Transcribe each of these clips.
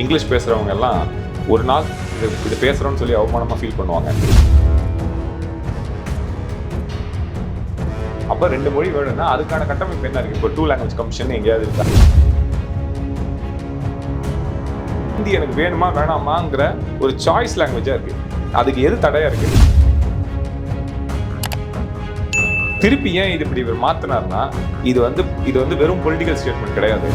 English பேசுகிறவங்க எல்லாம் ஒரு நாள் இது பேசுகிறோன்னு சொல்லி அவமானமாக ஃபீல் பண்ணுவாங்க. அப்போ 2 மொழி வேணும்னா அதுக்கான கட்டமைப்பு என்ன இருக்குது? இப்போ 2 லாங்குவேஜ் கமிஷன் எங்கேயாவது இருக்கா? ஹிந்தி எனக்கு வேணுமா வேணாமாங்கிற ஒரு சாய்ஸ் லாங்குவேஜாக இருக்குது. அதுக்கு எது தடையாக இருக்குது? திருப்பி ஏன் இது இப்படி இவர் மாற்றினார்னா இது வந்து வெறும் பொலிட்டிக்கல் ஸ்டேட்மெண்ட் கிடையாது.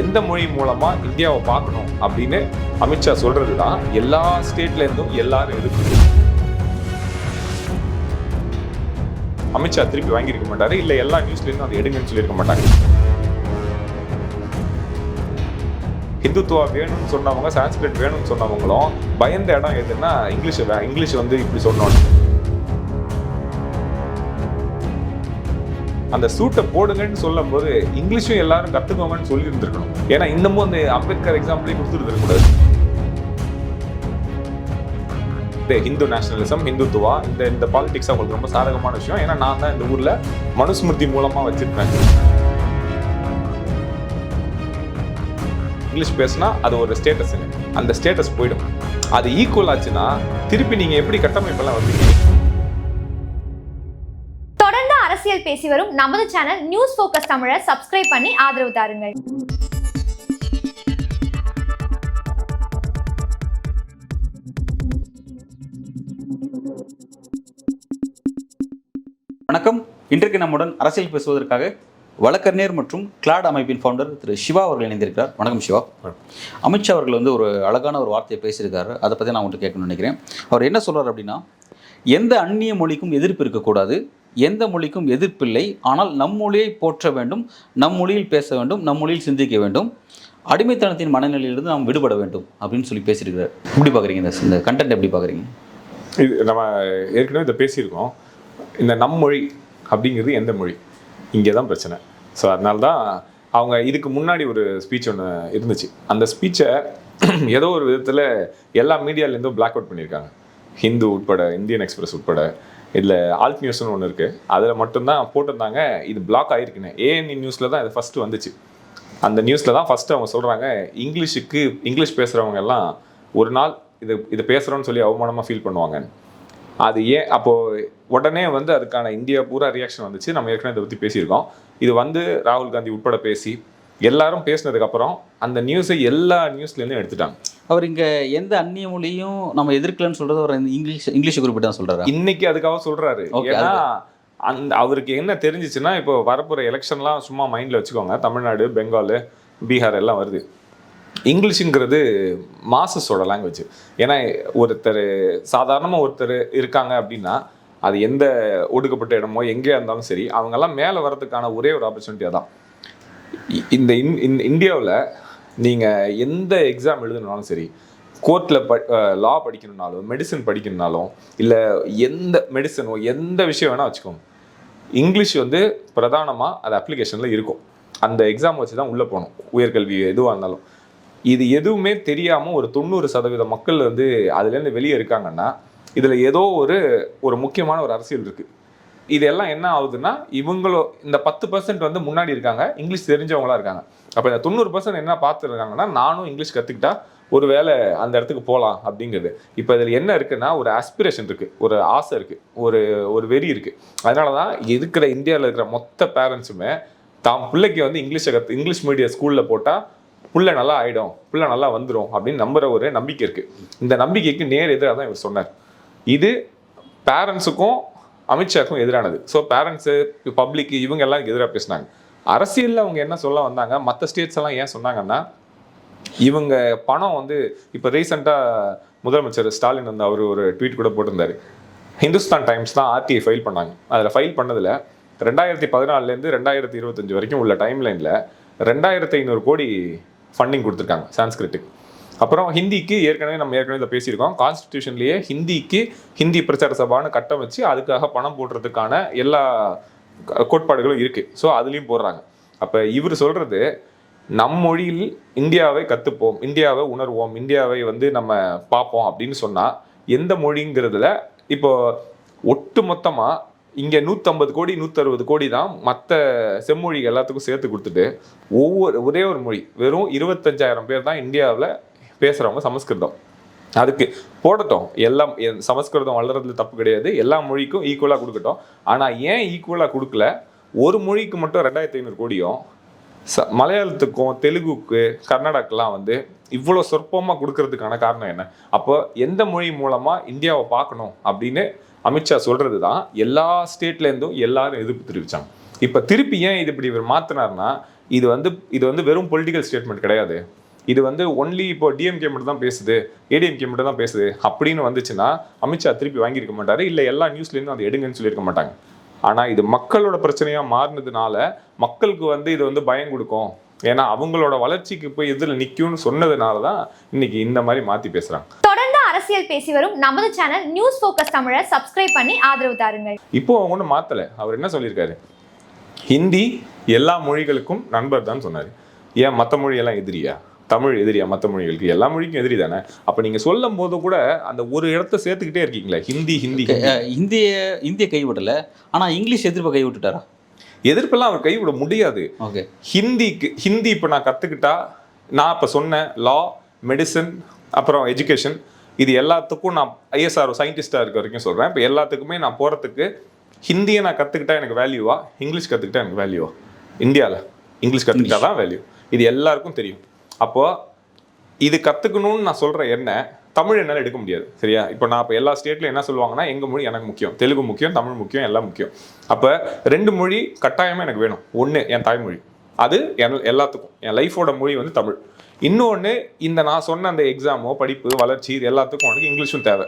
எந்த மொழி மூலமா இந்தியாவை பார்க்கணும் அப்படின்னு அமித்ஷா சொல்றது தான் எல்லா ஸ்டேட்ல இருந்தும் எல்லாரும் எதிர்ப்பு. அமித்ஷா திருப்பி வாங்கியிருக்க மாட்டாரு, இல்ல எல்லா நியூஸ்ல இருந்தும் அதை எடுங்கன்னு சொல்லியிருக்க மாட்டாங்க. ஹிந்துத்துவா வேணும்னு சொன்னவங்க, சான்ஸ்கிரிட் வேணும்னு சொன்னவங்களும் பயந்த இடம் எதுன்னா இங்கிலீஷ் வந்து இப்படி சொன்னோம். அந்த சூட்டை போடுங்கன்னு சொல்லும் போது இங்கிலீஷும் எல்லாரும் கத்துக்கோங்கன்னு சொல்லி இருந்திருக்கணும். ஏன்னா இன்னமும் அந்த அம்பேத்கர் எக்ஸாம்பிளே கொடுத்துட்டு கூடாது. ஹிந்து நேஷனலிசம், ஹிந்துத்துவா, இந்த பாலிடிக்ஸ் அவங்களுக்கு ரொம்ப சாதகமான விஷயம். ஏன்னா நான் தான் இந்த ஊர்ல மனுஸ்மிருதி மூலமா வச்சிருப்பேன். இங்கிலீஷ் பேசினா அது ஒரு ஸ்டேட்டஸ், அந்த ஸ்டேட்டஸ் போயிடும். அது ஈக்குவல் ஆச்சுன்னா திருப்பி நீங்க எப்படி கட்டமைப்பெல்லாம் வந்தீங்க? அரசியல் பேசி வரும் நமது சேனல் நியூஸ் ஃபோக்கஸ் தமிழை சப்ஸ்கிரைப் பண்ணி ஆதரவு தாருங்கள். வணக்கம். இன்றைக்கு நம்முடன் அரசியல் பேசுவதற்காக வழக்கறிஞர் மற்றும் கிளாட் அமைப்பின் ஃபவுண்டர் திரு சிவா அவர்கள் இணைந்திருக்கிறார். வணக்கம் சிவா. அமித்ஷா அவர்கள் வந்து ஒரு அழகான ஒரு வார்த்தையை பேசியிருக்காரு. அதை பற்றி நான் உங்கள்கிட்ட கேட்கணும்னு நினைக்கிறேன். அவர் என்ன சொல்றாரு அப்படின்னா, எந்த அந்நிய மொழிக்கும் எதிர்ப்பு இருக்கக்கூடாது, எந்த மொழிக்கும் எதிர்ப்பில்லை, ஆனால் நம் மொழியை போற்ற வேண்டும், நம் மொழியில் பேச வேண்டும், நம் மொழியில் சிந்திக்க வேண்டும், அடிமைத்தனத்தின் மனநிலையிலிருந்து நாம் விடுபட வேண்டும் அப்படின்னு சொல்லி பேசியிருக்கிறார். எப்படி பார்க்குறீங்க இந்த கண்டென்ட்? எப்படி பார்க்குறீங்க? இது நம்ம ஏற்கனவே இதை பேசியிருக்கோம். இந்த நம் மொழி அப்படிங்கிறது எந்த மொழி, இங்கே தான் பிரச்சனை. ஸோ அதனால தான் அவங்க இதுக்கு முன்னாடி ஒரு ஸ்பீச் ஒன்று இருந்துச்சு. அந்த ஸ்பீச்சை ஏதோ ஒரு விதத்தில் எல்லா மீடியாலேருந்தும் பிளாக் அவுட் பண்ணியிருக்காங்க. ஹிந்து உட்பட, இந்தியன் எக்ஸ்பிரஸ் உட்பட, இதில் ஆல்ட் நியூஸ்னு ஒன்று இருக்குது, அதில் மட்டும்தான் போட்டிருந்தாங்க இது பிளாக் ஆகிருக்குன்னு. ஏஎன்இ நியூஸில் தான் இது ஃபஸ்ட்டு வந்துச்சு. அந்த நியூஸில் தான் ஃபஸ்ட்டு அவங்க சொல்கிறாங்க, இங்கிலீஷ் பேசுகிறவங்க எல்லாம் ஒரு நாள் இது பேசுகிறோன்னு சொல்லி அவமானமாக ஃபீல் பண்ணுவாங்க. அது ஏன் அப்போது உடனே வந்து அதுக்கான இந்தியா பூரா ரியாக்ஷன் வந்துச்சு. நம்ம ஏற்கனவே இதை பற்றி பேசியிருக்கோம். இது வந்து ராகுல் காந்தி உட்பட பேசி எல்லாரும் பேசினதுக்கப்புறம் அந்த நியூஸை எல்லா நியூஸ்லேருந்தும் எடுத்துட்டாங்க. அவர் இங்கே எந்த அந்நிய மொழியும் நம்ம எதிர்க்கலன்னு சொல்றது அவர் இங்கிலீஷ் குறிப்பிட்டு தான் சொல்றாரு. இன்னைக்கு அதுக்காக சொல்றாரு. ஏன்னா அவருக்கு என்ன தெரிஞ்சிச்சுன்னா, இப்போ வரப்போற எலெக்ஷன்லாம் சும்மா மைண்ட்ல வச்சுக்கோங்க. தமிழ்நாடு, பெங்கால், பீகார் எல்லாம் வருது. இங்கிலீஷுங்கிறது மாசஸோட லாங்குவேஜ். ஏன்னா சாதாரணமாக ஒருத்தர் இருக்காங்க அப்படின்னா அது எந்த ஒடுக்கப்பட்ட இடமோ எங்கேயா இருந்தாலும் சரி, அவங்கெல்லாம் மேலே வர்றதுக்கான ஒரே ஒரு ஆப்பர்ச்சுனிட்டி அதான். இந்த இந்தியாவில் நீங்கள் எந்த எக்ஸாம் எழுதுனாலும் சரி, கோர்ட்டில் லா படிக்கணுன்னாலும், மெடிசன் படிக்கணுன்னாலும், இல்லை எந்த மெடிசனோ எந்த விஷயம் வேணால் வச்சுக்கோங்க, இங்கிலீஷ் வந்து பிரதானமாக அது அப்ளிகேஷனில் இருக்கும். அந்த எக்ஸாம் வச்சு தான் உள்ளே போகணும், உயர்கல்வி எதுவாக இருந்தாலும். இது எதுவுமே தெரியாமல் ஒரு 90% மக்கள் வந்து அதுலேருந்து வெளியே இருக்காங்கன்னா, இதில் ஏதோ ஒரு முக்கியமான ஒரு அரசியல் இருக்குது. இதெல்லாம் என்ன ஆகுதுன்னா, இந்த 10% வந்து முன்னாடி இருக்காங்க, இங்கிலீஷ் தெரிஞ்சவங்களா இருக்காங்க. அப்போ இந்த 90% என்ன பார்த்துருக்காங்கன்னா, நானும் இங்கிலீஷ் கற்றுக்கிட்டா ஒரு வேளை அந்த இடத்துக்கு போகலாம் அப்படிங்கிறது. இப்போ இதில் என்ன இருக்குன்னா, ஒரு ஆஸ்பிரேஷன் இருக்குது, ஒரு ஆசை இருக்குது, ஒரு வெறி இருக்குது. அதனால தான் இந்தியாவில் இருக்கிற மொத்த பேரண்ட்ஸுமே தான் பிள்ளைக்கு வந்து இங்கிலீஷ் மீடியம் ஸ்கூலில் போட்டால் பிள்ளை நல்லா ஆகிடும், பிள்ளை நல்லா வந்துடும் அப்படின்னு நம்புகிற ஒரு நம்பிக்கை இருக்குது. இந்த நம்பிக்கைக்கு நேர் எதிராக தான் இவர் சொன்னார். இது பேரண்ட்ஸுக்கும் அமித்ஷாக்கும் எதிரானது. ஸோ பேரண்ட்ஸு, பப்ளிக்கு, இவங்க எல்லாம் எதிராக பேசினாங்க. அரசியலில் அவங்க என்ன சொல்ல வந்தாங்க, மற்ற ஸ்டேட்ஸ் எல்லாம் ஏன் சொன்னாங்கன்னா, இவங்க பணம் வந்து இப்போ ரீசெண்டாக முதலமைச்சர் ஸ்டாலின் வந்து அவர் ஒரு ட்வீட் கூட போட்டிருந்தார். ஹிந்துஸ்தான் டைம்ஸ் தான் ஆர்டிஐ ஃபைல் பண்ணாங்க. அதில் ஃபைல் பண்ணதில் 2014 2025 வரைக்கும் உள்ள டைம்லைனில் 2500 கோடி ஃபண்டிங் கொடுத்துருக்காங்க சான்ஸ்கிரிட்டுக்கு. அப்புறம் ஹிந்திக்கு நம்ம ஏற்கனவே இதை பேசியிருக்கோம். கான்ஸ்டிடியூஷன்லேயே ஹிந்தி பிரச்சார சபான்னு கட்ட வச்சு அதுக்காக பணம் போடுறதுக்கான எல்லா கோட்பாடுகளும் இருக்குது. ஸோ அதுலேயும் போடுறாங்க. அப்போ இவர் சொல்கிறது, நம் மொழியில் இந்தியாவை கற்றுப்போம், இந்தியாவை உணர்வோம், இந்தியாவை வந்து நம்ம பார்ப்போம் அப்படின்னு சொன்னால் எந்த மொழிங்கிறதுல இப்போ ஒட்டு மொத்தமாக இங்கே 150 கோடி 160 கோடி தான் மற்ற செம்மொழி எல்லாத்துக்கும் சேர்த்து கொடுத்துட்டு ஒரே ஒரு மொழி வெறும் 25,000 பேர் தான் இந்தியாவில் பேசுகிறவங்க சமஸ்கிருதம். அதுக்கு போடட்டும், எல்லாம் சமஸ்கிருதம் வளர்றதுல தப்பு கிடையாது, எல்லா மொழிக்கும் ஈக்குவலாக கொடுக்கட்டும். ஆனால் ஏன் ஈக்குவலாக கொடுக்கல? ஒரு மொழிக்கு மட்டும் 2,500 கோடியும் மலையாளத்துக்கும் தெலுங்குக்கு கர்நாடகெலாம் வந்து இவ்வளோ சொற்பமாக கொடுக்கறதுக்கான காரணம் என்ன? அப்போ எந்த மொழி மூலமாக இந்தியாவை பார்க்கணும் அப்படின்னு அமித்ஷா சொல்கிறது தான் எல்லா ஸ்டேட்லேருந்தும் எல்லாரும் எதிர்ப்பு தெரிவித்தாங்க. இப்போ திருப்பி ஏன் இது இப்படி இவர் மாற்றினார்னா, இது வந்து வெறும் பொலிட்டிக்கல் ஸ்டேட்மெண்ட் கிடையாது. இது வந்து ஒன்லி இப்போ டிஎம்கே மட்டும் தான் பேசுது, ஏடிஎம்கே மட்டும் தான் பேசுது அப்படின்னு வந்துச்சுன்னா அமித்ஷா திருப்பி வாங்கியிருக்க மாட்டார், இல்லை எல்லா நியூஸ்லேருந்தும் அதை எடுங்கன்னு சொல்லியிருக்க மாட்டாங்க. ஆனால் இது மக்களோட பிரச்சனையாக மாறினதுனால மக்களுக்கு வந்து இது வந்து பயம் கொடுக்கும், ஏன்னா அவங்களோட வளர்ச்சிக்கு போய் எதிரில் நிற்கும்னு சொன்னதுனால தான் இன்னைக்கு இந்த மாதிரி மாற்றி பேசுகிறாங்க. தொடர்ந்து அரசியல் பேசி வரும் நமது சேனல் நியூஸ் ஃபோக்கஸ் தமிழை சப்ஸ்கிரைப் பண்ணி ஆதரவு தாருங்கள். இப்போ அவங்க ஒன்றும் மாற்றலை. அவர் என்ன சொல்லியிருக்காரு? ஹிந்தி எல்லா மொழிகளுக்கும் நண்பர் தான் சொன்னார். ஏன் மற்ற மொழியெல்லாம் எதிரியா? தமிழ் எதிரியா மற்ற மொழிகளுக்கு? எல்லா மொழிக்கும் எதிரி தானே. அப்போ நீங்கள் சொல்லும் போது கூட அந்த ஒரு இடத்த சேர்த்துக்கிட்டே இருக்கீங்களே, ஹிந்தி ஹிந்தி இந்திய கைவிடலை, ஆனால் இங்கிலீஷ் எதிர்ப்பை கைவிட்டுட்டாரா? எதிர்ப்பெல்லாம் அவர் கைவிட முடியாது. ஓகே, ஹிந்தி இப்போ நான் கற்றுக்கிட்டா, நான் இப்போ சொன்ன லா, மெடிசன், அப்புறம் எஜுகேஷன், இது எல்லாத்துக்கும் நான் ஐஎஸ்ஆர் சயின்டிஸ்டாக இருக்க வரைக்கும் சொல்கிறேன். இப்போ எல்லாத்துக்குமே நான் போகிறதுக்கு ஹிந்தியை நான் கற்றுக்கிட்டா எனக்கு வேல்யூவா, இங்கிலீஷ் கற்றுக்கிட்டா எனக்கு வேல்யூவா? இந்தியாவில் இங்கிலீஷ் கற்றுக்கிட்டா தான் வேல்யூ, இது எல்லாருக்கும் தெரியும். அப்போது இது கற்றுக்கணும்னு நான் சொல்கிற என்ன, தமிழ் என்னால் எடுக்க முடியாது, சரியா? இப்போ நான் இப்போ எல்லா ஸ்டேட்லையும் என்ன சொல்லுவாங்கன்னா, எங்கள் மொழி எனக்கு முக்கியம், தெலுங்கு முக்கியம், தமிழ் முக்கியம், எல்லாம் முக்கியம். அப்போ 2 மொழி கட்டாயமாக எனக்கு வேணும். ஒன்று என் தாய்மொழி, அது எல்லாத்துக்கும் என் லைஃபோட மொழி வந்து தமிழ். இன்னொன்று இந்த நான் சொன்ன அந்த எக்ஸாமோ படிப்பு வளர்ச்சி இது எல்லாத்துக்கும் எனக்கு இங்கிலீஷும் தேவை.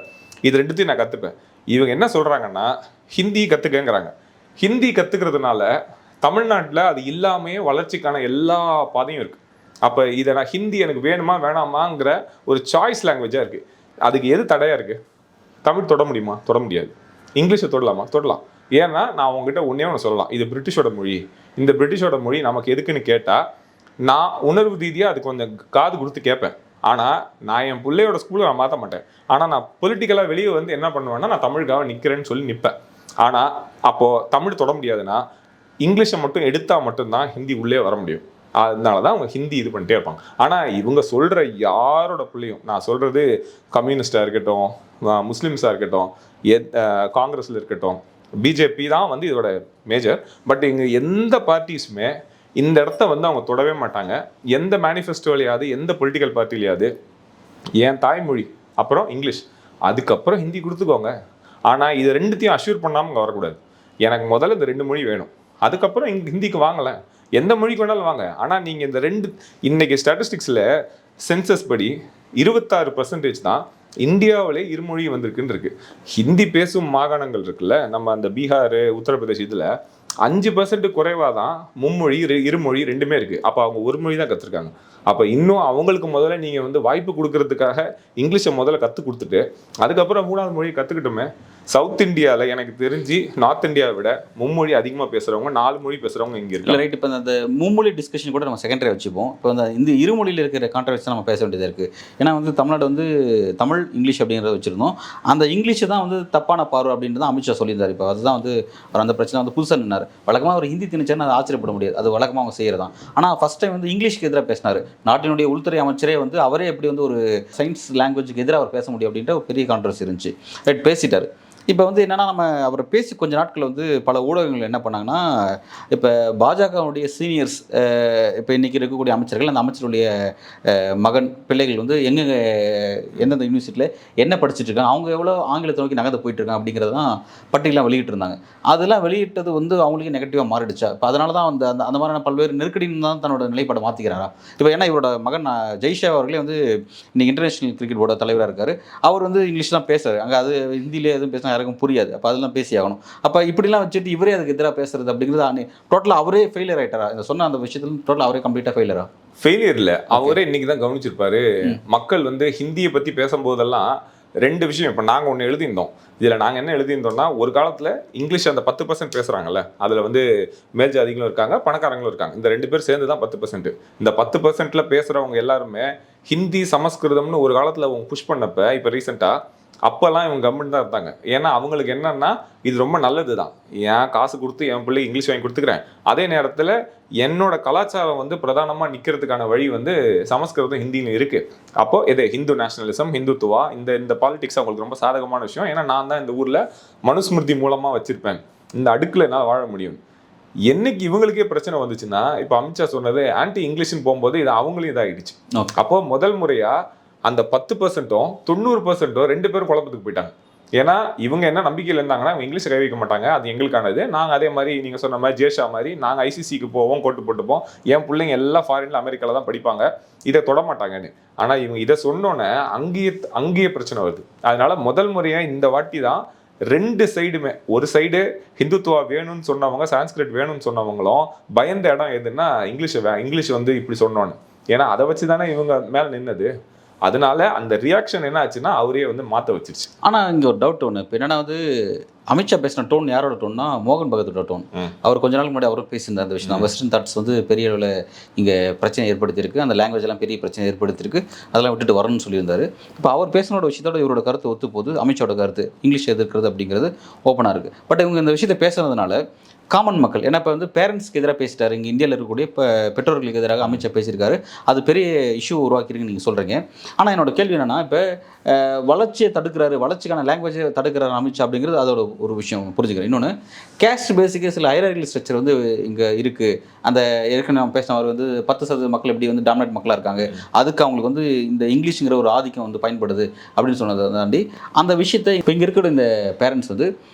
இது 2த்தையும் நான் கற்றுப்பேன். இவங்க என்ன சொல்கிறாங்கன்னா, ஹிந்தி கற்றுக்கங்கிறாங்க. ஹிந்தி கற்றுக்கிறதுனால தமிழ்நாட்டில் அது இல்லாமையே வளர்ச்சிக்கான எல்லா பாதையும் இருக்குது. அப்போ இதை நான் ஹிந்தி எனக்கு வேணுமா வேணாமாங்கிற ஒரு சாய்ஸ் லாங்குவேஜாக இருக்குது. அதுக்கு எது தடையாக இருக்குது? தமிழ் தொட முடியுமா? தொட முடியாது. இங்கிலீஷை தொடலாமா? தொடலாம். ஏன்னா நான் உங்ககிட்ட ஒன்று சொல்லலாம், இது பிரிட்டிஷோட மொழி, இந்த பிரிட்டிஷோட மொழி நமக்கு எதுக்குன்னு கேட்டால் நான் உணர்வு ரீதியாக அது கொஞ்சம் காது கொடுத்து கேட்பேன். ஆனால் நான் என் பிள்ளையோட ஸ்கூலை நான் மாற்ற மாட்டேன். ஆனால் நான் பொலிட்டிக்கலாக வெளியே வந்து என்ன பண்ணுவேன்னா, நான் தமிழுக்காக நிற்கிறேன்னு சொல்லி நிற்பேன். ஆனால் அப்போது தமிழ் தொட முடியாதுன்னா இங்கிலீஷை மட்டும் எடுத்தால் மட்டும்தான் ஹிந்தி உள்ளே வர முடியும். அதனால தான் அவங்க ஹிந்தி இது பண்ணிட்டே இருப்பாங்க. ஆனால் இவங்க சொல்கிற யாரோட பிள்ளையும், நான் சொல்கிறது கம்யூனிஸ்டாக இருக்கட்டும், முஸ்லீம்ஸாக இருக்கட்டும், காங்கிரஸில் இருக்கட்டும், பிஜேபி தான் வந்து இதோட மேஜர். பட் இங்கே எந்த பார்ட்டிஸுமே இந்த இடத்த வந்து அவங்க தொடவே மாட்டாங்க. எந்த மேனிஃபெஸ்டோலையாவது, எந்த பொலிட்டிக்கல் பார்ட்டிலையாவது என் தாய்மொழி அப்புறம் இங்கிலீஷ் அதுக்கப்புறம் ஹிந்தி கொடுத்துக்கோங்க, ஆனால் இது 2த்தையும் அஷ்யூர் பண்ணாமல் இங்கே வரக்கூடாது. எனக்கு முதல்ல இந்த 2 மொழி வேணும், அதுக்கப்புறம் ஹிந்திக்கு வாங்கலை, எந்த மொழிக்கு வேணாலும் வாங்க. ஆனால் நீங்கள் இந்த 2 இன்னைக்கு ஸ்டாட்டிஸ்டிக்ஸில் சென்சஸ் படி 26% தான் இந்தியாவிலே இருமொழி வந்திருக்குன்னு இருக்கு. ஹிந்தி பேசும் மாகாணங்கள் இருக்குல்ல, நம்ம அந்த பீகார், உத்தரப்பிரதேஷ், இதில் 5% குறைவாக தான் மும்மொழி இருமொழி 2மே இருக்குது. அப்போ அவங்க ஒரு மொழி தான் கற்றுருக்காங்க. அப்போ இன்னும் அவங்களுக்கு முதல்ல நீங்கள் வந்து வாய்ப்பு கொடுக்கறதுக்காக இங்கிலீஷை முதல்ல கற்றுக் கொடுத்துட்டு அதுக்கப்புறம் 3வது மொழியை கற்றுக்கிட்டுமே. சவுத் இந்தியாவில் எனக்கு தெரிஞ்சு நார்த் இந்தியாவை விட மும்மொழி அதிகமாக பேசுகிறவங்க, 4 மொழி பேசுகிறவங்க இங்கே இருக்கு. ரைட். இப்போ அந்த மும்மொழி டிஸ்கஷன் கூட நம்ம செகண்டரி வச்சுப்போம். இப்போ இந்த இருமொழியில் இருக்கிற கான்ட்ரவர்சி நம்ம பேச வேண்டியதாக இருக்குது. ஏன்னா வந்து தமிழ்நாடு வந்து தமிழ் இங்கிலீஷ் அப்படிங்கிறத வச்சுருந்தோம். அந்த இங்கிலீஷை தான் வந்து தப்பான பார்வை அப்படின்ட்டு தான் அமித்ஷா சொல்லியிருந்தார். இப்போ அதுதான் வந்து அவர் அந்த பிரச்சனை வந்து புதுசாக நின்னார். வழக்கமாக அவர் ஹிந்தி திணிச்சார்னு அதை ஆச்சரியப்பட முடியாது, அது வழக்கமாக அவங்க செய்கிறதான். ஆனால் ஃபஸ்ட் டைம் வந்து இங்கிலீஷ்க்கு எதிராக பேசினார். நாட்டினுடைய உள்துறை அமைச்சரே வந்து அவரே எப்படி வந்து ஒரு சயின்ஸ் லாங்குவேஜுக்கு எதிராக அவர் பேச முடியும் அப்படின்ற ஒரு பெரிய கான்ட்ரவர்சி இருந்துச்சு. ரைட், பேசிட்டார். இப்போ வந்து என்னென்னா, நம்ம அவரை பேசி கொஞ்ச நாட்கள் வந்து பல ஊடகங்கள் என்ன பண்ணாங்கன்னா, இப்போ பாஜகவுடைய சீனியர்ஸ், இப்போ இன்றைக்கி இருக்கக்கூடிய அமைச்சர்கள், அந்த அமைச்சருடைய மகன் பிள்ளைகள் வந்து எந்தெந்த யூனிவர்சிட்டியில் என்ன படிச்சுட்டு இருக்காங்க, அவங்க எவ்வளோ ஆங்கிலத்தை நோக்கி நகர்ந்து போயிட்டுருக்காங்க அப்படிங்கிறது தான் பட்டியலாம் வெளியிட்டிருந்தாங்க. அதெல்லாம் வெளியிட்டது வந்து அவங்களுக்கு நெகட்டிவாக மாறிடுச்சா? இப்போ அதனால தான் வந்து அந்த மாதிரியான பல்வேறு நெருக்கடின்னு தான் தன்னோட நிலைப்பாடை மாற்றிக்கிறாரா? இப்போ ஏன்னா இவரோட மகன் ஜெய்ஷா அவர்களே வந்து இன்றைக்கி இன்டர்நேஷனல் கிரிக்கெட் போர்டு தலைவராக இருக்கார். அவர் வந்து இங்கிலீஷ் தான் பேசுகிறார். அங்கே அது ஹிந்தியிலே எதுவும் பேசினா யாருக்கும் புரியாது. அப்போ அதெல்லாம் பேசி ஆகணும். அப்போ இப்படிலாம் வச்சுட்டு இவரே அதுக்கு எதிராக பேசுறது அப்படிங்கிறது டோட்டலாக அவரே ஃபெயிலியர் ஆகிட்டாரா? இந்த சொன்ன அந்த விஷயத்துல டோட்டலாக அவரே கம்ப்ளீட்டாக ஃபெயிலியரா? ஃபெயிலியர் இல்லை, அவரே இன்னைக்கு தான் கவனிச்சிருப்பாரு. மக்கள் வந்து ஹிந்தியை பற்றி பேசும்போதெல்லாம் 2 விஷயம். இப்போ நாங்கள் ஒன்று எழுதியிருந்தோம். இதில் நாங்கள் என்ன எழுதியிருந்தோம்னா, ஒரு காலத்தில் இங்கிலீஷ் அந்த 10% பேசுகிறாங்கல்ல, அதில் வந்து மேல் ஜாதிகளும் இருக்காங்க, பணக்காரங்களும் இருக்காங்க. இந்த 2 பேர் சேர்ந்து தான் 10%. இந்த 10%ல் பேசுகிறவங்க எல்லாருமே ஹிந்தி சமஸ்கிருதம்னு ஒரு காலத்தில் அவங்க புஷ் பண்ணப்ப, இப்போ ரீசெண்டாக அப்போல்லாம் இவங்க கவர்மெண்ட் தான் இருந்தாங்க. ஏன்னா அவங்களுக்கு என்னன்னா இது ரொம்ப நல்லது தான், ஏன் காசு கொடுத்து என் பிள்ளை இங்கிலீஷ் வாங்கி கொடுத்துக்கிறேன், அதே நேரத்தில் என்னோட கலாச்சாரம் வந்து பிரதானமாக நிற்கிறதுக்கான வழி வந்து சமஸ்கிருதம் ஹிந்தின்னு இருக்கு. அப்போ இது ஹிந்து நேஷனலிசம், ஹிந்துத்துவா, இந்த பாலிடிக்ஸ் அவங்களுக்கு ரொம்ப சாதகமான விஷயம். ஏன்னா நான் தான் இந்த ஊரில் மனுஸ்மிருதி மூலமாக வச்சிருப்பேன், இந்த அடுக்கில் என்னால் வாழ முடியும். என்னைக்கு இவங்களுக்கே பிரச்சனை வந்துச்சுன்னா, இப்போ அமித்ஷா சொன்னது ஆன்டி இங்கிலீஷ்னு போகும்போது இது அவங்களும் இதாகிடுச்சு. அப்போ முதல் முறையா அந்த 10%ம் 90%ம் 2 பேரும் குழப்பத்துக்கு போயிட்டாங்க. ஏன்னா இவங்க என்ன நம்பிக்கையில் இருந்தாங்கன்னா இவங்க இங்கிலீஷ் கை வைக்க மாட்டாங்க, அது எங்களுக்கானது, நாங்கள் அதே மாதிரி நீங்கள் சொன்ன மாதிரி ஜேஷா மாதிரி நாங்கள் ஐசிசிக்கு போவோம், கோட்டு போட்டுப்போம், என் பிள்ளைங்க எல்லாம் ஃபாரின்ல அமெரிக்காவில் தான் படிப்பாங்க, இதை தொட மாட்டாங்கன்னு. ஆனால் இவங்க இதை சொன்னோன்னே அங்கேயே பிரச்சனை வருது. அதனால முதல் முறையாக இந்த வாட்டி தான் 2 சைடுமே, ஒரு சைடு ஹிந்துத்துவா வேணும்னு சொன்னவங்க, சான்ஸ்கிரிட் வேணும்னு சொன்னவங்களும் பயந்த இடம் எதுன்னா இங்கிலீஷ் வந்து இப்படி சொன்னோன்னு. ஏன்னா அதை வச்சு தானே இவங்க மேலே நின்னது. அதனால அந்த ரியாக்ஷன் என்ன ஆச்சுன்னா அவரே வந்து மாற்ற வச்சிருச்சு. ஆனால் இங்கே ஒரு டவுட் ஒன்று, இப்போ என்னன்னா வந்து அமித்ஷா பேசின டோன் யாரோட டோன்னா மோகன் பகத்தோட டோன். அவர் கொஞ்ச நாள் முன்னாடி அவரும் பேசியிருந்தார் அந்த விஷயம். வெஸ்டர்ன் தாட்ஸ் வந்து பெரிய அளவில் இங்கே பிரச்சனை ஏற்படுத்தியிருக்கு, அந்த லாங்குவேஜ் எல்லாம் பெரிய பிரச்சனை ஏற்படுத்தியிருக்கு, அதெல்லாம் விட்டுட்டு வரணும்னு சொல்லியிருந்தாரு. இப்போ அவர் பேசினோட விஷயத்தோட இவரோட கருத்து ஒத்து போகுது. அமித்ஷாவோட கருத்து இங்கிலீஷ் எதிர்க்கிறது அப்படிங்கிறது ஓப்பனாக இருக்குது. பட் இவங்க இந்த விஷயத்தை பேசுனதுனால காமன் மக்கள், ஏன்னா இப்போ வந்து பேரண்ட்ஸ்க்கு எதிராக பேசிட்டாரு, இங்கே இந்தியாவில் இருக்கக்கூடிய இப்போ பெற்றோர்களுக்கு எதிராக அமித்ஷா பேசியிருக்காரு, அது பெரிய இஷ்யூ உருவாக்கிருக்குன்னு நீங்கள் சொல்கிறீங்க. ஆனால் என்னோட கேள்வி என்னென்னா, இப்போ வளர்ச்சியை தடுக்கிறாரு, வளர்ச்சிக்கான லாங்குவேஜை தடுக்கிறாரு அமித்ஷா அப்படிங்கிறது அதோட ஒரு விஷயம் புரிஞ்சுக்கிறேன். இன்னொன்று கேஸ்ட் பேசிக்காக சில ஹைரார்கி ஸ்ட்ரக்சர் வந்து இங்கே இருக்குது. அந்த ஏற்கனவே நம்ம பேசினவர் வந்து 10% மக்கள் எப்படி வந்து டாமினேட் மக்களாக இருக்காங்க, அதுக்கு அவங்களுக்கு வந்து இந்த இங்கிலீஷுங்கிற ஒரு ஆதிக்கம் வந்து பயன்படுது அப்படின்னு சொன்னதை தாண்டி அந்த விஷயத்தை இப்போ இங்கே இருக்கிற இந்த பேரண்ட்ஸ் வந்து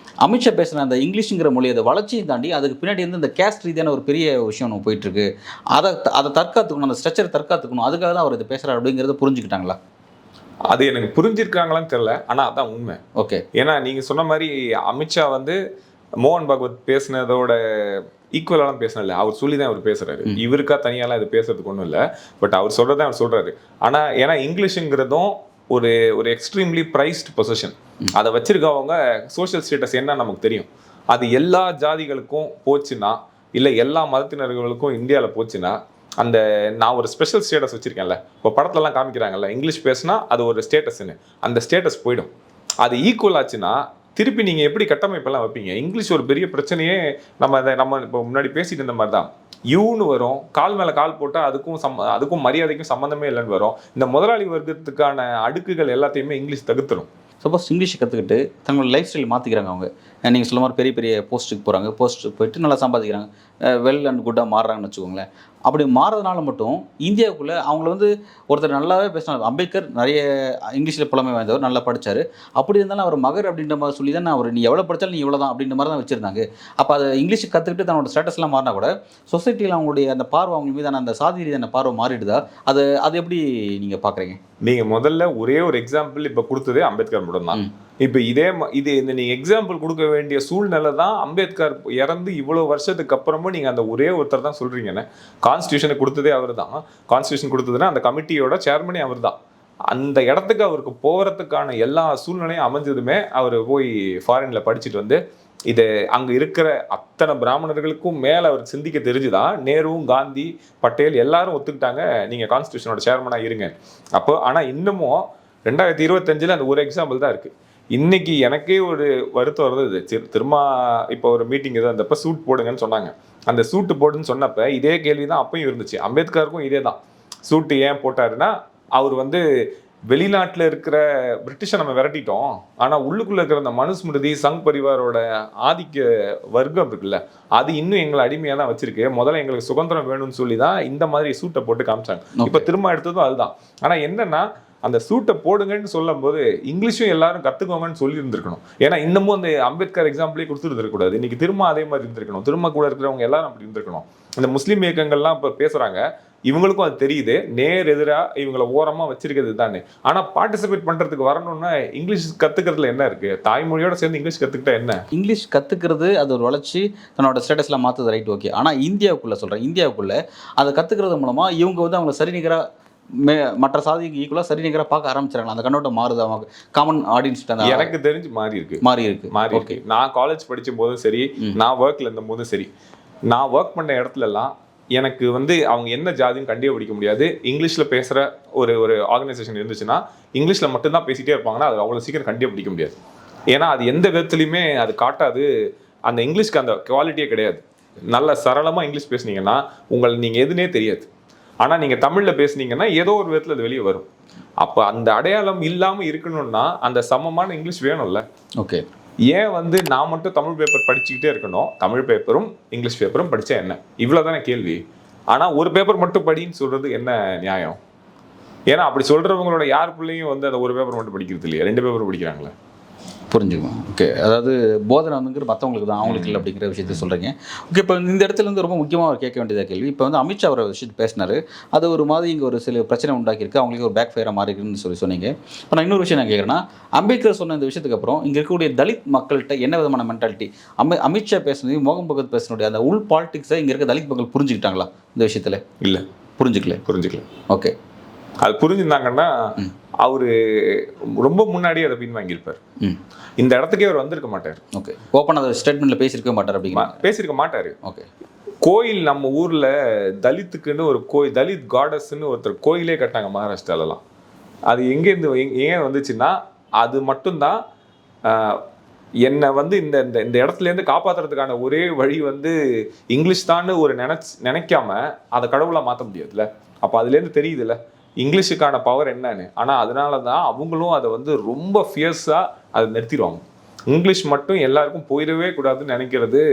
அமித்ஷா பேசுகிற அந்த இங்கிலீஷுங்கிற மொழி அதை வளர்ச்சியை தாண்டி அதுக்கு பின்னாடி வந்து இந்த கேஸ்ட் ரீதியான ஒரு பெரிய விஷயம் ஒன்று போயிட்டுருக்கு, அதை தற்காத்துக்கணும், அந்த ஸ்ட்ரக்சரை தற்காத்துக்கணும், அதுக்காக தான் அவர் இதை பேசுகிறார் அப்படிங்கிறத புரிஞ்சுக்கிட்டாங்களா? அது எனக்கு புரிஞ்சிருக்காங்களான்னு தெரியல, ஆனால் அதான் உண்மை. ஓகே. ஏன்னா நீங்கள் சொன்ன மாதிரி அமித்ஷா வந்து மோகன் பகவத் பேசினதோட ஈக்குவலாலாம் பேசினதில்ல, அவர் சொல்லி தான் அவர் பேசுகிறாரு. இவருக்கா தனியாலாம் இது பேசுறதுக்கு ஒன்றும் இல்லை, பட் அவர் சொல்கிறதான் அவர் சொல்கிறாரு. ஆனால் ஏன்னா இங்கிலீஷுங்கிறதும் ஒரு எக்ஸ்ட்ரீம்லி ப்ரைஸ்ட் பொசிஷன், அதை வச்சிருக்கவங்க சோஷியல் ஸ்டேட்டஸ் என்னன்னு நமக்கு தெரியும். அது எல்லா ஜாதிகளுக்கும் போச்சுன்னா, இல்லை எல்லா மதத்தினர்களுக்கும் இந்தியாவில் போச்சுன்னா, அந்த நான் ஒரு ஸ்பெஷல் ஸ்டேட்டஸ் வச்சுருக்கேன்ல, இப்போ படத்துலலாம் காமிக்கிறாங்கல்ல, இங்கிலீஷ் பேசுனா அது ஒரு ஸ்டேட்டஸ்ன்னு, அந்த ஸ்டேட்டஸ் போயிடும். அது ஈக்குவல் ஆச்சுன்னா திருப்பி நீங்கள் எப்படி கட்டமைப்பெல்லாம் வைப்பீங்க? இங்கிலீஷ் ஒரு பெரிய பிரச்சனையே நம்ம இப்போ முன்னாடி பேசிட்டு இருந்த மாதிரி தான். யூன்னு வரும், கால் மேலே கால் போட்டால் அதுக்கும் மரியாதைக்கும் சம்மந்தமே இல்லைன்னு வரும். இந்த முதலாளி வர்க்கத்துக்கான அடுக்குகள் எல்லாத்தையுமே இங்கிலீஷ் தகுத்துரும். சப்போஸ் இங்கிலீஷை கற்றுக்கிட்டு தங்களோட லைஃப் ஸ்டைல் மாற்றிக்கிறாங்க அவங்க, நீங்கள் சொல்ல மாதிரி பெரிய பெரிய போஸ்ட்டுக்கு போகிறாங்க, போஸ்ட்டுக்கு போயிட்டு நல்லா சம்பாதிக்கிறாங்க, வெல் அண்ட் குட்டாக மாறுறாங்கன்னு வச்சுக்கோங்களேன். அப்படி மாறதுனால மட்டும் இந்தியாவுக்குள்ளே அவங்கள வந்து ஒருத்தர் நல்லாவே பேசினார். அம்பேத்கர் நிறைய இங்கிலீஷில் புலமை வாய்ந்தவர், நல்லா படித்தார், அப்படி இருந்தாலும் அவர் மகர் அப்படின்ற மாதிரி சொல்லி தான் அவர் நீ எவ்வளோ படித்தாலும் நீ இவ்வளோ தான் அப்படின்ற மாதிரி தான் வச்சுருந்தாங்க. அப்போ அதை இங்கிலீஷை கற்றுக்கிட்டு தன்னோட ஸ்டேட்டஸ்லாம் மாறினா கூட சொசைட்டியில் அவங்களுடைய அந்த பார்வை, அவங்க மீதான அந்த சாதி ரீதியான பார்வை மாறிடுதா? அது எப்படி நீங்கள் பார்க்குறீங்க? நீங்கள் முதல்ல ஒரே ஒரு எக்ஸாம்பிள் இப்போ கொடுத்ததே அம்பேத்கர் மட்டும் தான். இப்போ இந்த நீங்கள் எக்ஸாம்பிள் கொடுக்க வேண்டிய சூழ்நிலை தான். அம்பேத்கர் இறந்து இவ்வளோ வருஷத்துக்கு அப்புறமும் நீங்கள் அந்த ஒரே ஒருத்தர் தான் சொல்கிறீங்கன்னு. கான்ஸ்டியூஷனை கொடுத்ததே அவர் தான். கான்ஸ்டியூஷன் கொடுத்ததுன்னா அந்த கமிட்டியோட சேர்மனே அவர் தான். அந்த இடத்துக்கு அவருக்கு போகிறதுக்கான எல்லா சூழ்நிலையும் அமைஞ்சதுமே அவர் போய் ஃபாரினில் படிச்சுட்டு வந்து இது அங்கே இருக்கிற அத்தனை பிராமணர்களுக்கும் மேலே அவர் சிந்திக்க தெரிஞ்சுதான் நேருவும் காந்தி பட்டேல் எல்லாரும் ஒத்துக்கிட்டாங்க நீங்கள் கான்ஸ்டியூஷனோட சேர்மனாக இருங்க. அப்போ ஆனால் இன்னமும் 2025 அந்த ஒரு எக்ஸாம்பிள் தான் இருக்குது. இன்னைக்கு எனக்கே ஒரு வருத்தம் வருது. திரும்ப இப்போ ஒரு மீட்டிங் எதாவது இருந்தப்போ சூட் போடுங்கன்னு சொன்னாங்க. அந்த சூட்டு போடுன்னு சொன்னப்போ இதே கேள்வி தான் அப்பயும் இருந்துச்சு. அம்பேத்கருக்கும் இதே தான். சூட்டு ஏன் போட்டாருன்னா அவர் வந்து வெளிநாட்டில் இருக்கிற பிரிட்டிஷை நம்ம விரட்டிட்டோம், ஆனால் உள்ளுக்குள்ளே இருக்கிற அந்த மனுஸ்மிருதி சங் பரிவாரோட ஆதிக்க வர்க்கம் இருக்குல்ல, அது இன்னும் எங்களை அடிமையாக தான் வச்சிருக்கு, முதல்ல எங்களுக்கு சுதந்திரம் வேணும்னு சொல்லி தான் இந்த மாதிரி சூட்டை போட்டு காமிச்சாங்க. இப்போ திரும்ப எடுத்ததும் அதுதான். ஆனால் என்னன்னா அந்த சூட்டை போடுங்கன்னு சொல்லும் போது இங்கிலீஷும் எல்லாரும் கற்றுக்கோங்கன்னு சொல்லி இருந்திருக்கணும். ஏன்னா இன்னமும் அந்த அம்பேத்கர் எக்ஸாம்பிளே கொடுத்துருந்துருக்கூடாது. இன்னைக்கு திரும்ப அதே மாதிரி இருந்திருக்கணும். திரும்ப கூட இருக்கிறவங்க எல்லாரும் அப்படி இருந்திருக்கணும். இந்த முஸ்லீம் இயக்கங்கள்லாம் இப்போ பேசுகிறாங்க, இவங்களுக்கும் அது தெரியுது, நேர் எதிராக இவங்களை ஓரமாக வச்சிருக்கிறது தானே. ஆனால் பார்ட்டிசிபேட் பண்ணுறதுக்கு வரணும்னா இங்கிலீஷ் கற்றுக்கிறதுல என்ன இருக்குது? தாய்மொழியோட சேர்ந்து இங்கிலீஷ் கற்றுக்கிட்டா என்ன? இங்கிலீஷ் கற்றுக்கிறது அது ஒரு வளர்ச்சி, தன்னோட ஸ்டேட்டஸில் மாற்றுறது ரைட், ஓகே. ஆனால் இந்தியாவுக்குள்ளே சொல்கிறேன், இந்தியாவுக்குள்ளே அதை கற்றுக்கிறது மூலமாக இவங்க வந்து அவங்க சரிநிகராக மற்ற சாதிக்கு ஈக்குவலாக சரிநிகராக பார்க்க ஆரம்பிச்சிடறாங்க. அந்த கண்ணோட்டம் மாறுது, அவங்க காமன் ஆடியன்ஸ் எனக்கு தெரிஞ்சு மாறி இருக்கு. நான் காலேஜ் படிக்கும் போதும் சரி, நான் ஒர்க்கில் இருந்த போதும் சரி, நான் ஒர்க் பண்ண இடத்துலலாம் எனக்கு வந்து அவங்க என்ன ஜாதின்னு கண்டுபிடிக்க முடியாது. இங்கிலீஷில் பேசுகிற ஒரு ஆர்கனைசேஷன் இருந்துச்சுன்னா இங்கிலீஷில் மட்டும்தான் பேசிகிட்டே இருப்பாங்கன்னா அது அவ்வளோ சீக்கிரம் கண்டுபிடிக்க முடியாது. ஏன்னா அது எந்த விதத்துலையுமே அது காட்டாது. அந்த இங்கிலீஷ்க்கு அந்த குவாலிட்டியே கிடையாது. நல்ல சரளமாக இங்கிலீஷ் பேசுனீங்கன்னா நீங்கள் எதுனே தெரியாது. ஆனால் நீங்கள் தமிழில் பேசுனீங்கன்னா ஏதோ ஒரு விதத்தில் அது வெளியே வரும். அப்போ அந்த அடையாளம் இல்லாமல் இருக்கணும்னா அந்த சமமான இங்கிலீஷ் வேணும்ல. ஓகே, ஏன் வந்து நான் மட்டும் தமிழ் பேப்பர் படிச்சுக்கிட்டே இருக்கணும், தமிழ் பேப்பரும் இங்கிலீஷ் பேப்பரும் படித்தா என்ன, இவ்வளோதானே கேள்வி. ஆனால் ஒரு பேப்பர் மட்டும் படின்னு சொல்கிறது என்ன நியாயம்? ஏன்னா அப்படி சொல்கிறவங்களோட யார் பிள்ளையும் வந்து அந்த ஒரு பேப்பர் மட்டும் படிக்கிறது இல்லையா, 2 பேப்பர் படிக்கிறாங்களே. புரிஞ்சுக்குவேன். ஓகே, அதாவது போதனை வந்துங்கிற மற்றவங்களுக்கு தான், அவங்களுக்கு இல்லை அப்படிங்கிற விஷயத்த சொல்கிறீங்க. ஓகே, இப்போ இந்த இடத்துல இருந்து ரொம்ப முக்கியமாக கேட்க வேண்டியதாக கேள்வி. இப்போ வந்து அமித்ஷா ஒரு விஷயத்தை பேசினார், அது ஒரு மாதிரி இங்கே ஒரு சில பிரச்சனை உண்டாக்கியிருக்கு, அவங்களுக்கு ஒரு பேக் ஃபயராக மாறி இருக்குன்னு சொன்னீங்க. இப்போ நான் இன்னொரு விஷயம் நான் கேட்குறேன்னா, அம்பேத்கர் சொன்ன இந்த விஷயத்துக்கு அப்புறம் இங்கே இருக்கக்கூடிய தலித் மக்கள்கிட்ட என்ன விதமான மென்டாலிட்டி, அமித்ஷா பேசுனது, மோகன் பகத் பேசினுடைய அந்த உள் பாலிடிக்ஸை இங்கே இருக்க தலித் மக்கள் புரிஞ்சுக்கிட்டாங்களா இந்த விஷயத்தில்? இல்லை, புரிஞ்சுக்கல. ஓகே, அது புரிஞ்சுருந்தாங்கன்னா அவரு ரொம்ப முன்னாடியே அதை பின் வாங்கியிருப்பார். இந்த இடத்துக்கே அவர் வந்திருக்க மாட்டார். ஓகே, ஓப்பன் அதை ஸ்டேட்மெண்ட்டில் பேசியிருக்க மாட்டார் அப்படிங்கிற பேசியிருக்க மாட்டார். ஓகே, கோயில் நம்ம ஊரில் தலித்துக்குன்னு ஒரு கோயில், தலித் காடஸ்ன்னு ஒருத்தர் கோயிலே கட்டாங்க மகாராஷ்டிராலலாம். அது எங்கேருந்து ஏன் வந்துச்சுன்னா அது மட்டும்தான் என்னை வந்து இந்த இந்த இடத்துலேருந்து காப்பாற்றுறதுக்கான ஒரே வழி வந்து இங்கிலீஷ் தான் ஒரு நினைக்காம அதை கடவுளாக மாற்ற முடியாதுல்ல. அப்போ அதுலேருந்து தெரியுதுல்ல இங்கிலீஷுக்கான பவர் என்னன்னு. ஆனால் அதனால தான் அவங்களும் அதை வந்து ரொம்ப ஃபியர்ஸாக அதை நிறுத்திடுவாங்க. இங்கிலீஷ் மட்டும் எல்லாருக்கும் போயிடவே கூடாதுன்னு நினைக்கிறது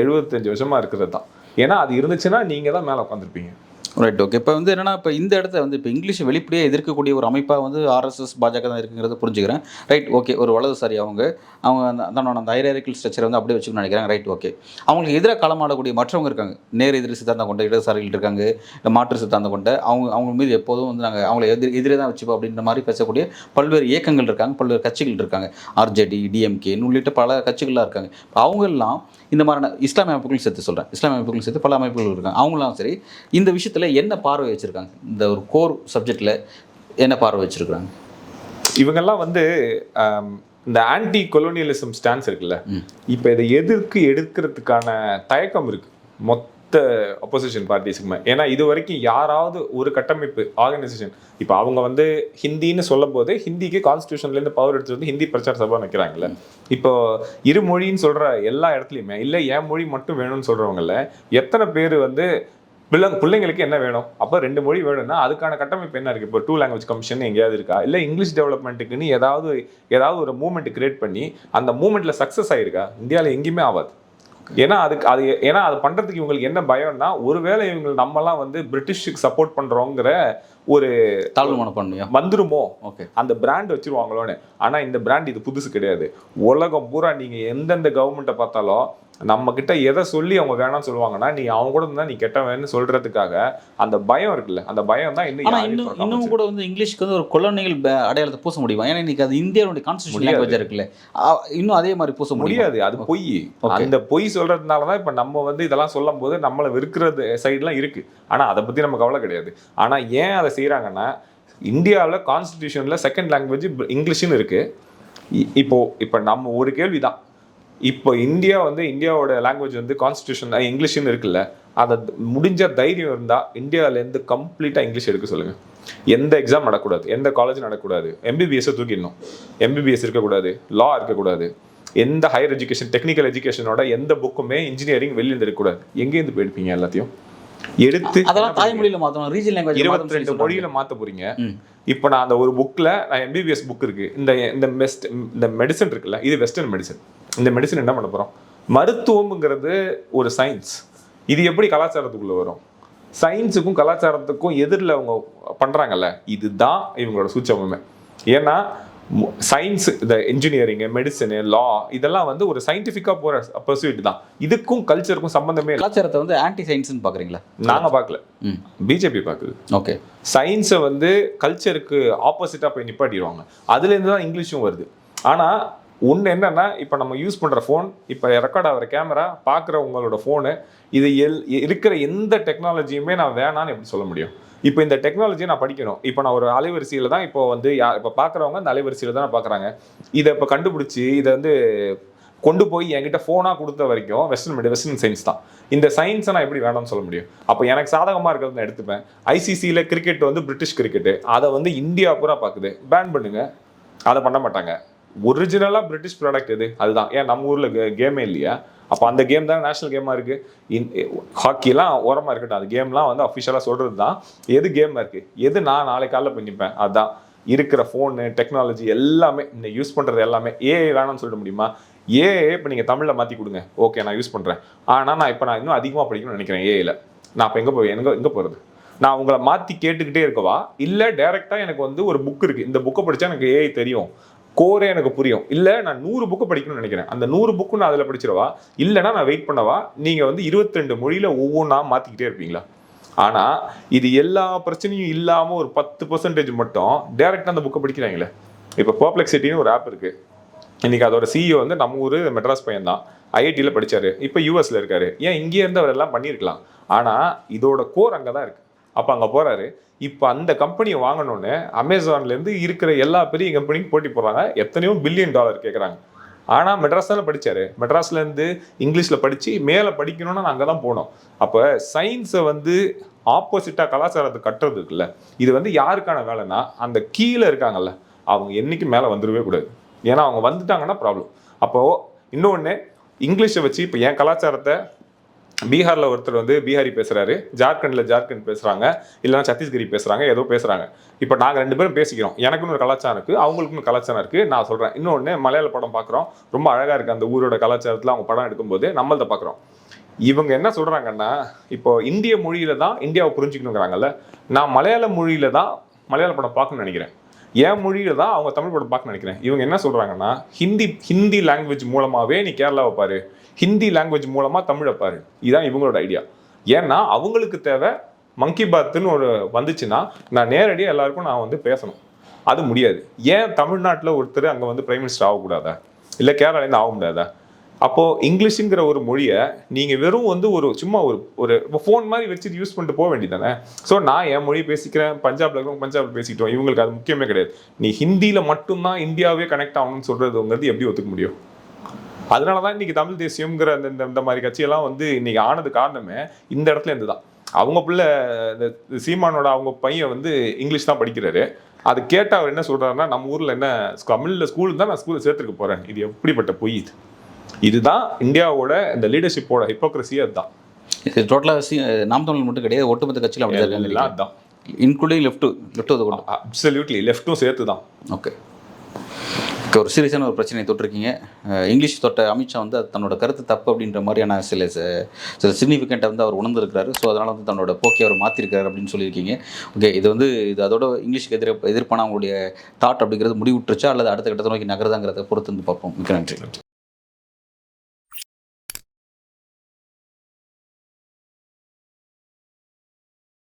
75 வருஷமாக இருக்கிறது தான். ஏன்னா அது இருந்துச்சுன்னா நீங்கள் தான் மேலே உட்காந்துருப்பீங்க. ரைட். ஓகே, இப்போ வந்து என்னன்னா, இப்போ இந்த இடத்த வந்து இப்போ இங்கிலீஷ் வெளிப்படையாக எதிர்க்கக்கூடிய ஒரு அமைப்பாக வந்து ஆர்எஸ்எஸ் பாஜக தான் இருக்குங்கிறத புரிஞ்சுக்கிறேன். ரைட். ஓகே, ஒரு வலதுசாரி அவங்க அந்த ஹைரார்கிக்கல் ஸ்ட்ரக்சரை வந்து அப்படியே வச்சுக்கணும்னு நினைக்கிறாங்க. ரைட். ஓகே, அவங்களுக்கு எதிராக களமாடக்கூடிய மற்றவங்க இருக்காங்க, நேர் எதிரி சித்தாந்தம் கொண்ட இடதுசாரிகள் இருக்காங்க, இல்லை மாற்று சித்தாந்தம் கொண்ட அவங்க மீது எப்போதும் வந்து நாங்கள் அவங்கள எதிரே தான் வச்சுப்போம் அப்படின்ற மாதிரி பேசக்கூடிய பல்வேறு இயக்கங்கள் இருக்காங்க, பல்வேறு கட்சிகள் இருக்காங்க, ஆர்ஜேடி, டிஎம்கேன்னு உள்ளிட்ட பல கட்சிகள்லாம் இருக்காங்க. அவங்கெல்லாம் இந்த மாதிரியான இஸ்லாமிய அமைப்புகள் சேர்த்து சொல்கிறேன், இஸ்லாமிய அமைப்புகள் சேர்த்து பல அமைப்புகள் இருக்காங்க. அவங்களாம் சரி இந்த விஷயத்தில் என்ன பார்வை வச்சுருக்காங்க, இந்த ஒரு கோர் சப்ஜெக்டில் என்ன பார்வை வச்சுருக்காங்க? இவங்கெல்லாம் வந்து இந்த ஆன்டி கொலோனியலிசம் ஸ்டான்ஸ் இருக்குல்ல, இப்போ இதை எடுக்கிறதுக்கான தயக்கம் இருக்குது மொத்த அப்போசிஷன் பார்ட்டிஸுக்குமே. ஏன்னா இது வரைக்கும் யாராவது ஒரு கட்டமைப்பு ஆர்கனைசேஷன், இப்போ அவங்க வந்து ஹிந்தின்னு சொல்லும் போது ஹிந்திக்கு கான்ஸ்டியூஷன்லேருந்து பவர் எடுத்து வந்து ஹிந்தி பிரச்சார சபா வைக்கிறாங்கல்ல. இப்போ இருமொழின்னு சொல்கிற எல்லா இடத்துலையுமே இல்லை என் மொழி மட்டும் வேணும்னு சொல்கிறவங்கள எத்தனை பேர் வந்து பிள்ளைங்களுக்கு என்ன வேணும், அப்போ 2 மொழி வேணும்னா அதுக்கான கட்டமைப்பு என்ன இருக்குது? இப்போ 2 லாங்குவேஜ் கமிஷன் எங்கேயாவது இருக்கா? இல்லை இங்கிலீஷ் டெவலப்மெண்ட்டுக்குன்னு ஏதாவது ஒரு மூமெண்ட் கிரியேட் பண்ணி அந்த மூமெண்ட்டில் சக்ஸஸ் ஆகிருக்கா? இந்தியாவில் எங்கேயுமே ஆகாது. ஏன்னா அது பண்ணுறதுக்கு இவங்களுக்கு என்ன பயம்னா, ஒருவேளை இவங்க நம்மலாம் வந்து பிரிட்டிஷுக்கு சப்போர்ட் பண்ணுறோங்கிற ஒரு தாழ்வு மனப்பான்மையா வந்துருமோ, ஓகே, அந்த பிராண்ட் வச்சிருவாங்களோன்னு. ஆனால் இந்த பிராண்ட் இது புதுசு கிடையாது. உலகம் பூரா நீங்கள் எந்தெந்த கவர்மெண்ட்டை பார்த்தாலும் நம்ம கிட்ட எதை சொல்லி அவங்க வேணாம்னு சொல்லுவாங்கன்னா, நீ அவங்க கூட இருந்தா நீ கெட்டவன்னு சொல்றதுக்காக அந்த பயம் இருக்குல்ல, அந்த பயம் தான் இன்னும் கூட வந்து இங்கிலீஷ்க்கு வந்து ஒரு கொலோனியல் அடையாளத்தை பூச முடியும். ஏன்னா இன்னைக்கு அது இந்தியாவுடைய கான்ஸ்டிடியூஷன் லாங்குவேஜ் இருக்குல்ல, இன்னும் அதே மாதிரி பூச முடியாது. அது பொய். அந்த பொய் சொல்றதுனால தான் இப்போ நம்ம வந்து இதெல்லாம் சொல்லும் போது நம்மளை வெறுக்கிறது சைட்லாம் இருக்கு. ஆனால் அதை பற்றி நம்ம கவலை கிடையாது. ஆனால் ஏன் அதை செய்கிறாங்கன்னா, இந்தியாவில் கான்ஸ்டிடியூஷனில் செகண்ட் லாங்குவேஜ் இங்கிலீஷ்னு இருக்கு. இப்போ நம்ம ஒரு கேள்வி தான், இப்போ இந்தியாவோட லாங்குவேஜ் வந்து கான்ஸ்டியூஷன் இங்கிலீஷ்னு இருக்குல்ல, அதை முடிஞ்ச தைரியம் இருந்தால் இந்தியாவிலேருந்து கம்ப்ளீட்டாக இங்கிலீஷ் எடுக்க சொல்லுங்கள். எந்த எக்ஸாம் நடக்கூடாது, எந்த காலேஜ் நடக்கூடாது, எம்பிபிஎஸ்ஸை தூக்கிடணும். எம்பிபிஎஸ் இருக்கக்கூடாது, லா இருக்கக்கூடாது, எந்த ஹையர் எஜுகேஷன் டெக்னிக்கல் எஜுகேஷனோட எந்த புக்குமே இன்ஜினியரிங் வெளியிருந்து இருக்கக்கூடாது. எங்கேருந்து போயிருப்பீங்க? எல்லாத்தையும் எடுத்து அதெல்லாம் தாய்மொழியில் மாற்றணும், ரீஜனல் லாங்குவேஜ் 22 மொழியில் மாற்ற போறீங்க. இப்போ நான் அந்த ஒரு புக்கில் நான் எம்பிபிஎஸ் புக் இருக்குது, இந்த மெடிசன் இருக்குல்ல, இது வெஸ்டர்ன் மெடிசன். இந்த மெடிசன் என்ன பண்ண போகிறோம்? மருத்துவம்ங்கிறது ஒரு சயின்ஸ். இது எப்படி கலாச்சாரத்துக்குள்ளே வரும்? சயின்ஸுக்கும் கலாச்சாரத்துக்கும் எதிரில் அவங்க பண்ணுறாங்கல்ல, இதுதான் இவங்களோட சூட்சமே. ஏன்னா சயின்ஸ், இந்த இன்ஜினியரிங், மெடிசனு, லா, இதெல்லாம் வந்து ஒரு சயின்டிஃபிக்காக போகிற பர்சூட் தான். இதுக்கும் கல்ச்சருக்கும் சம்மந்தமே. கலாச்சாரத்தை வந்து ஆன்டி சயின்ஸ்னு பார்க்குறீங்களா? நாங்கள் பார்க்கல, பிஜேபி பார்க்குது. ஓகே, சயின்ஸை வந்து கல்ச்சருக்கு ஆப்போசிட்டாக போய் நிப்பாட்டிடுவாங்க. அதுலேருந்து தான் இங்கிலீஷும் வருது. ஆனால் ஒன்று என்னென்னா, இப்போ நம்ம யூஸ் பண்ணுற ஃபோன், இப்போ ரெக்கார்ட் ஆகிற கேமரா, பார்க்குற உங்களோட ஃபோனு, இது இருக்கிற எந்த டெக்னாலஜியுமே நான் வேணான்னு எப்படி சொல்ல முடியும்? இப்போ இந்த டெக்னாலஜியை நான் படிக்கணும். இப்போ நான் ஒரு அலைவரிசையில் தான் இப்போ வந்து இப்போ பார்க்குறவங்க அந்த அலைவரிசையில் தான் பார்க்குறாங்க. இதை இப்போ கண்டுபிடிச்சி இதை வந்து கொண்டு போய் என்கிட்ட ஃபோனாக கொடுத்த வரைக்கும் வெஸ்டர்ன் சயின்ஸ் தான். இந்த சயின்ஸை நான் எப்படி வேணாம்னு சொல்ல முடியும்? அப்போ எனக்கு சாதகமாக இருக்கிறத நான் எடுத்துப்பேன். ஐசிசியில் கிரிக்கெட் வந்து பிரிட்டிஷ் கிரிக்கெட்டு, அதை வந்து இந்தியா பூரா பார்க்குது, பேன் பண்ணுங்க. அதை பண்ண மாட்டாங்க. ஒரிஜினலாக பிரிட்டிஷ் ப்ராடக்ட் எது? அதுதான். ஏன் நம்ம ஊரில் கேமே இல்லையா? அப்போ அந்த கேம் தான் நேஷனல் கேமாக இருக்குது. ஹாக்கிலாம் ஓரமாக இருக்கட்டும், அந்த கேம்லாம் வந்து அஃபிஷியலாக சொல்கிறது தான். எது கேமாக இருக்குது, எது நான் நாளைக்கு காலையில் பண்ணிப்பேன், அதுதான். இருக்கிற ஃபோனு டெக்னாலஜி எல்லாமே இன்னைக்கு யூஸ் பண்ணுறது எல்லாமே ஏஐ வேணாம்னு சொல்லிட முடியுமா? ஏஐ இப்போ நீங்கள் தமிழில் மாற்றி கொடுங்க, ஓகே நான் யூஸ் பண்ணுறேன். ஆனால் நான் இன்னும் அதிகமாக படிக்கணும்னு நினைக்கிறேன் ஏஐயில். நான் இப்போ எங்கே போகிறது? நான் உங்களை மாற்றி கேட்டுக்கிட்டே இருக்கவா, இல்லை டைரெக்டாக எனக்கு வந்து ஒரு புக் இருக்குது, இந்த புக்கை படித்தா எனக்கு ஏஐ தெரியும், கோரே எனக்கு புரியும், இல்லை நான் 100 புக்கு படிக்கணும்னு நினைக்கிறேன், அந்த 100 புக்கு நான் அதில் படிச்சிடவா, இல்லைனா நான் வெயிட் பண்ணவா? நீங்கள் வந்து 22 மொழியில் ஒவ்வொன்றா மாற்றிக்கிட்டே இருப்பீங்களா? ஆனால் இது எல்லா பிரச்சனையும் இல்லாமல் ஒரு 10% மட்டும் டேரெக்டாக அந்த புக்கை படிக்கிறாங்களே. இப்போ பர்ப்ளெக்சிட்டின்னு ஒரு ஆப் இருக்குது. இன்றைக்கி அதோட சிஇஓ வந்து நம்ம ஊர் மெட்ராஸ் பையன் தான், ஐஐடியில் படித்தார், இப்போ யூஎஸில் இருக்கார். ஏன் இங்கே இருந்து அவர் எல்லாம் பண்ணியிருக்கலாம். ஆனால் இதோட கோர் அங்கே தான் இருக்குது. அப்போ அங்கே போகிறாரு. இப்போ அந்த கம்பெனியை வாங்கணுன்னு அமேசான்லேருந்து இருக்கிற எல்லா பெரிய கம்பெனிக்கும் போட்டி போடுறாங்க. எத்தனையோ $1 பில்லியன் கேட்குறாங்க. ஆனால் மெட்ராஸ் தானே படித்தார். மெட்ராஸ்லேருந்து இங்கிலீஷில் படித்து மேலே படிக்கணும்னு நான் அங்கே தான் போனோம். அப்போ சயின்ஸை வந்து ஆப்போசிட்டாக கலாச்சாரத்தை கட்டுறது இருக்குல்ல, இது வந்து யாருக்கான வேலைன்னா அந்த கீழே இருக்காங்கல்ல, அவங்க என்றைக்கும் மேலே வந்துடவே கூடாது. ஏன்னா அவங்க வந்துட்டாங்கன்னா ப்ராப்ளம். அப்போது இன்னொன்று, இங்கிலீஷை வச்சு இப்போ என் கலாச்சாரத்தை பீகாரில் ஒருத்தர் வந்து பீகாரி பேசுகிறாரு, ஜார்க்கண்ட் பேசுகிறாங்க, இல்லைனா சத்தீஸ்கரி பேசுகிறாங்க, ஏதோ பேசுகிறாங்க. இப்போ நாங்கள் 2 பேரும் பேசிக்கிறோம். எனக்குன்னு ஒரு கலாச்சாரம் இருக்குது, அவங்களுக்குன்னு கலாச்சாரம் இருக்குது. நான் சொல்கிறேன். இன்னொன்று, மலையாள படம் பார்க்குறோம், ரொம்ப அழகாக இருக்குது. அந்த ஊரோட கலாச்சாரத்தில் அவங்க படம் எடுக்கும்போது நம்மள்த பார்க்குறோம். இவங்க என்ன சொல்கிறாங்கன்னா, இப்போ இந்திய மொழியில் தான் இந்தியாவை புரிஞ்சுக்கணுங்கிறாங்கல்ல, நான் மலையாள மொழியில் தான் மலையாள படம் பார்க்கணும்னு நினைக்கிறேன், என் மொழியில் தான் அவங்க தமிழ் படம் பார்க்கணும்னு நினைக்கிறேன். இவங்க என்ன சொல்கிறாங்கன்னா, ஹிந்தி லாங்குவேஜ் மூலமாகவே நீ கேரளாவை பாரு, ஹிந்தி லாங்குவேஜ் மூலமாக தமிழை பாரு. இதுதான் இவங்களோட ஐடியா. ஏன்னா அவங்களுக்கு தேவை மங்கி பாத்துன்னு ஒரு வந்துச்சுன்னா நான் நேரடியாக எல்லாருக்கும் நான் வந்து பேசணும். அது முடியாது. ஏன் தமிழ்நாட்டில் ஒருத்தர் அங்கே வந்து பிரைம் மினிஸ்டர் ஆகக்கூடாதா, இல்லை கேரளாலேருந்து ஆக முடியாதா? அப்போது இங்கிலீஷுங்கிற ஒரு மொழியை நீங்கள் வெறும் வந்து சும்மா ஒரு ஃபோன் மாதிரி வச்சுட்டு யூஸ் பண்ணிட்டு போக வேண்டியதானே. ஸோ நான் என் மொழியை பேசிக்கிறேன், பஞ்சாபில் இருக்கிறவங்க பஞ்சாபில் பேசிக்கிட்டோம், இவங்களுக்கு அது முக்கியமே கிடையாது. நீ ஹிந்தியில் மட்டும்தான் இந்தியாவே கனெக்ட் ஆகணும்னு சொல்கிறதுங்கிறது எப்படி ஒத்துக்க முடியும்? அதனால தான் இன்றைக்கி தமிழ் தேசியம்ங்கிற இந்த மாதிரி கட்சியெல்லாம் வந்து இன்றைக்கி ஆனது காரணமே இந்த இடத்துல இருந்து தான். அவங்க பிள்ளை இந்த சீமானோட அவங்க பையன் வந்து இங்கிலீஷ் தான் படிக்கிறாரு. அது கேட்டால் அவர் என்ன சொல்கிறாருன்னா, நம்ம ஊரில் என்ன தமிழில் ஸ்கூல் தான் நான் ஸ்கூலில் சேர்த்துக்க போகிறேன். இது எப்படிப்பட்ட பொய் இது? இதுதான் இந்தியாவோட இந்த லீடர்ஷிப்போட ஹிப்போக்ரஸியே. அதுதான் இது டோட்டலாக நாம் தமிழ் மட்டும் கிடையாது, ஒட்டுமொத்த கட்சியில் அப்படி இருக்காங்க. அதுதான் இன்க்ளூடிங் லெஃப்ட்டு அப்சல்யூட்லி லெஃப்ட்டும் சேர்த்து தான். ஓகே, ஒரு சீரியஸான ஒரு பிரச்சனையை தொட்டிருக்கீங்க. இங்கிலீஷ் தொட்ட அமித்ஷா வந்து அது தன்னோட கருத்து தப்பு அப்படின்ற மாதிரியான சில சிக்னிஃபிகண்ட்டை வந்து அவர் உணர்ந்திருக்கிறாரு. ஸோ அதனால் வந்து தன்னோட போக்கை அவர் மாற்றிருக்காரு அப்படின்னு சொல்லியிருக்கீங்க. ஓகே, இது அதோட இங்கிலீஷ்க்கு எதிர்ப்பான அவங்களுடைய தாட் அப்படிங்கிறது முடிவுட்டுருச்சா அல்லது அடுத்த கட்டத்தை நோக்கி நகருதாங்கிறத பொறுத்து வந்து பார்ப்போம். மிக்க நன்றி.